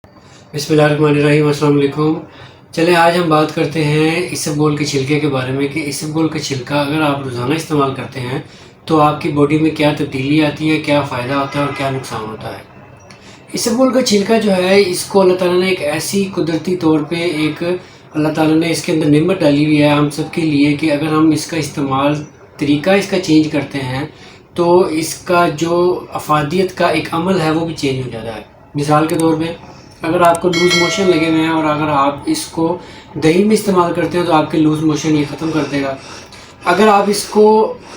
बिस्मिल्लाहिर्रहमानिर्रहीम, अस्सलाम वालेकुम। चलें आज हम बात करते हैं इसबगोल के छिलके के बारे में कि इसबगोल का छिलका अगर आप रोज़ाना इस्तेमाल करते हैं तो आपकी बॉडी में क्या तब्दीली आती है, क्या फ़ायदा होता है और क्या नुकसान होता है। इसबगोल का छिलका जो है, इसको अल्लाह ताला ने एक ऐसी कुदरती तौर पे एक अल्लाह ताला ने इसके अंदर नेमत डाली हुई है हम सब के लिए कि अगर हम इसका इस्तेमाल तरीका इसका चेंज करते हैं तो इसका जो अफादियत का एक अमल है वो भी चेंज हो जाता है। मिसाल के तौर पे अगर आपको लूज़ मोशन लगे हुए हैं और अगर आप इसको दही में इस्तेमाल करते हैं तो आपके लूज़ मोशन ये ख़त्म कर देगा। अगर आप इसको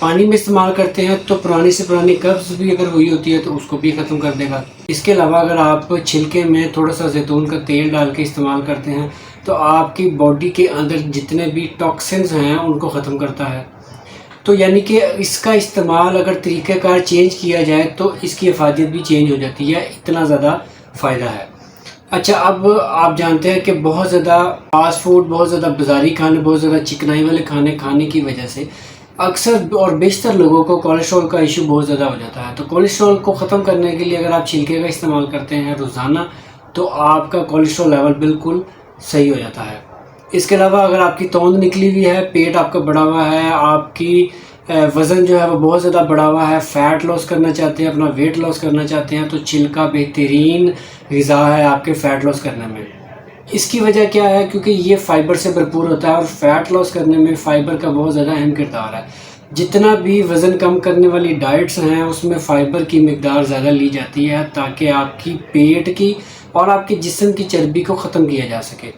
पानी में इस्तेमाल करते हैं तो पुरानी से पुरानी कब्ज़ भी अगर हुई होती है तो उसको भी ख़त्म कर देगा। इसके अलावा अगर आप छिलके में थोड़ा सा जैतून का तेल डाल के इस्तेमाल करते हैं तो आपकी बॉडी के अंदर जितने भी टॉक्सिन्स हैं उनको ख़त्म करता है। तो यानी कि इसका इस्तेमाल अगर तरीक़ाकार चेंज किया जाए तो इसकी अफादियत भी चेंज हो जाती है, इतना ज़्यादा फ़ायदा है। अच्छा, अब आप जानते हैं कि बहुत ज़्यादा फास्ट फूड, बहुत ज़्यादा बाज़ारी खाने, बहुत ज़्यादा चिकनाई वाले खाने खाने की वजह से अक्सर और बेशतर लोगों को कोलेस्ट्रॉल का इशू बहुत ज़्यादा हो जाता है। तो कोलेस्ट्रॉल को ख़त्म करने के लिए अगर आप छिलके का इस्तेमाल करते हैं रोज़ाना तो आपका कोलेस्ट्रॉल लेवल बिल्कुल सही हो जाता है। इसके अलावा अगर आपकी तोंद निकली हुई है, पेट आपका बढ़ा हुआ है, आपकी वज़न जो है वो बहुत ज़्यादा बढ़ा हुआ है, फ़ैट लॉस करना चाहते हैं, अपना वेट लॉस करना चाहते हैं तो छिलका बेहतरीन ग़िज़ा है आपके फ़ैट लॉस करने में। इसकी वजह क्या है? क्योंकि ये फ़ाइबर से भरपूर होता है और फ़ैट लॉस करने में फ़ाइबर का बहुत ज़्यादा अहम किरदार है। जितना भी वज़न कम करने वाली डाइट्स हैं उसमें फ़ाइबर की मिक़दार ज़्यादा ली जाती है ताकि आपकी पेट की और आपके जिस्म की चर्बी को ख़त्म किया जा सके।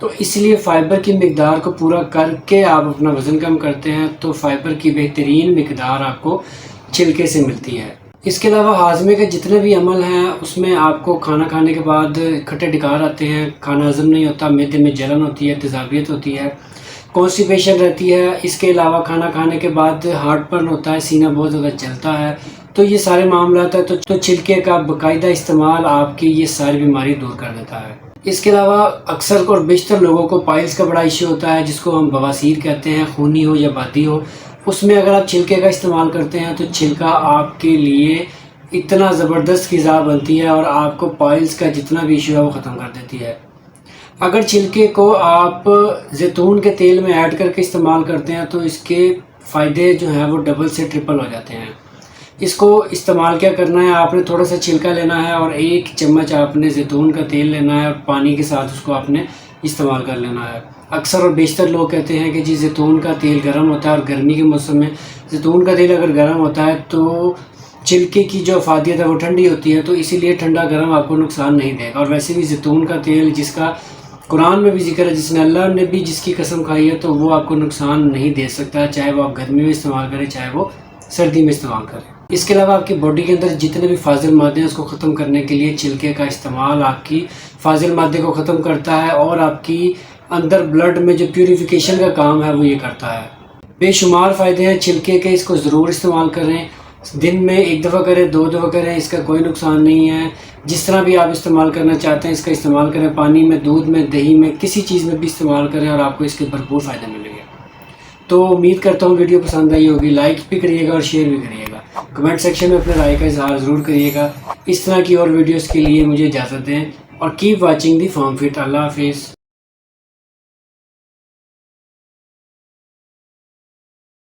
तो इसलिए फ़ाइबर की मिक़दार को पूरा करके आप अपना वज़न कम करते हैं तो फ़ाइबर की बेहतरीन मिक़दार आपको छिलके से मिलती है। इसके अलावा हाज़मे के जितने भी अमल हैं उसमें आपको खाना खाने के बाद खट्टे ढकार आते हैं, खाना हज़म नहीं होता, मैदे में जलन होती है, तेज़ाबियत होती है, कॉन्स्टिपेशन रहती है। इसके अलावा खाना खाने के बाद हार्टबर्न होता है, सीना बहुत ज़्यादा जलता है। तो ये सारे मामलात हैं तो छिलके का बाकायदा इस्तेमाल आपकी ये सारी बीमारी दूर कर देता है। इसके अलावा अक्सर और बेशतर लोगों को पाइल्स का बड़ा इशू होता है जिसको हम बवासीर कहते हैं, खूनी हो या बादी हो। उसमें अगर आप छिलके का इस्तेमाल करते हैं तो छिलका आपके लिए इतना ज़बरदस्त ग़िज़ा बनती है और आपको पाइल्स का जितना भी इशू है वो ख़त्म कर देती है। अगर छिलके को आप जैतून के तेल में ऐड करके इस्तेमाल करते हैं तो इसके फ़ायदे जो हैं वो डबल से ट्रिपल हो जाते हैं। इसको इस्तेमाल क्या करना है, आपने थोड़ा सा छिलका लेना है और 1 चम्मच आपने जैतून का तेल लेना है और पानी के साथ उसको आपने इस्तेमाल कर लेना है। अक्सर और बेशतर लोग कहते हैं कि जी जैतून का तेल गर्म होता है और गर्मी के मौसम में जैतून का तेल अगर गर्म होता है तो छिलके की जो अफादियत है वो ठंडी होती है, तो इसीलिए ठंडा गर्म आपको नुकसान नहीं देगा। और वैसे भी जैतून का तेल जिसका कुरान में भी ज़िक्र है, जिसने अल्लाह ने भी जिसकी कसम खाई है, तो वो आपको नुकसान नहीं दे सकता, चाहे वो आप गर्मी में इस्तेमाल करें चाहे वो सर्दी में इस्तेमाल करें। इसके अलावा आपकी बॉडी के अंदर जितने भी फाजिल मादे हैं उसको ख़त्म करने के लिए छिलके का इस्तेमाल आपकी फाजिल मादे को ख़त्म करता है और आपकी अंदर ब्लड में जो प्यूरिफिकेशन का काम है वो ये करता है। बेशुमार फ़ायदे हैं छिलके के, इसको ज़रूर इस्तेमाल करें। दिन में 1 दफ़ा करें, 2 दफ़ा करें, इसका कोई नुकसान नहीं है। जिस तरह भी आप इस्तेमाल करना चाहते हैं इसका इस्तेमाल करें, पानी में, दूध में, दही में, किसी चीज़ में भी इस्तेमाल करें और आपको इसके भरपूर फ़ायदे मिलेंगे। तो उम्मीद करता हूँ वीडियो पसंद आई होगी। लाइक भी करिएगा और शेयर भी करिएगा। कमेंट सेक्शन में अपने राय का इजहार ज़रूर करिएगा। इस तरह की और वीडियोज़ के लिए मुझे इजाज़त दें और keep watching the form fit. अल्लाह हाफिज़।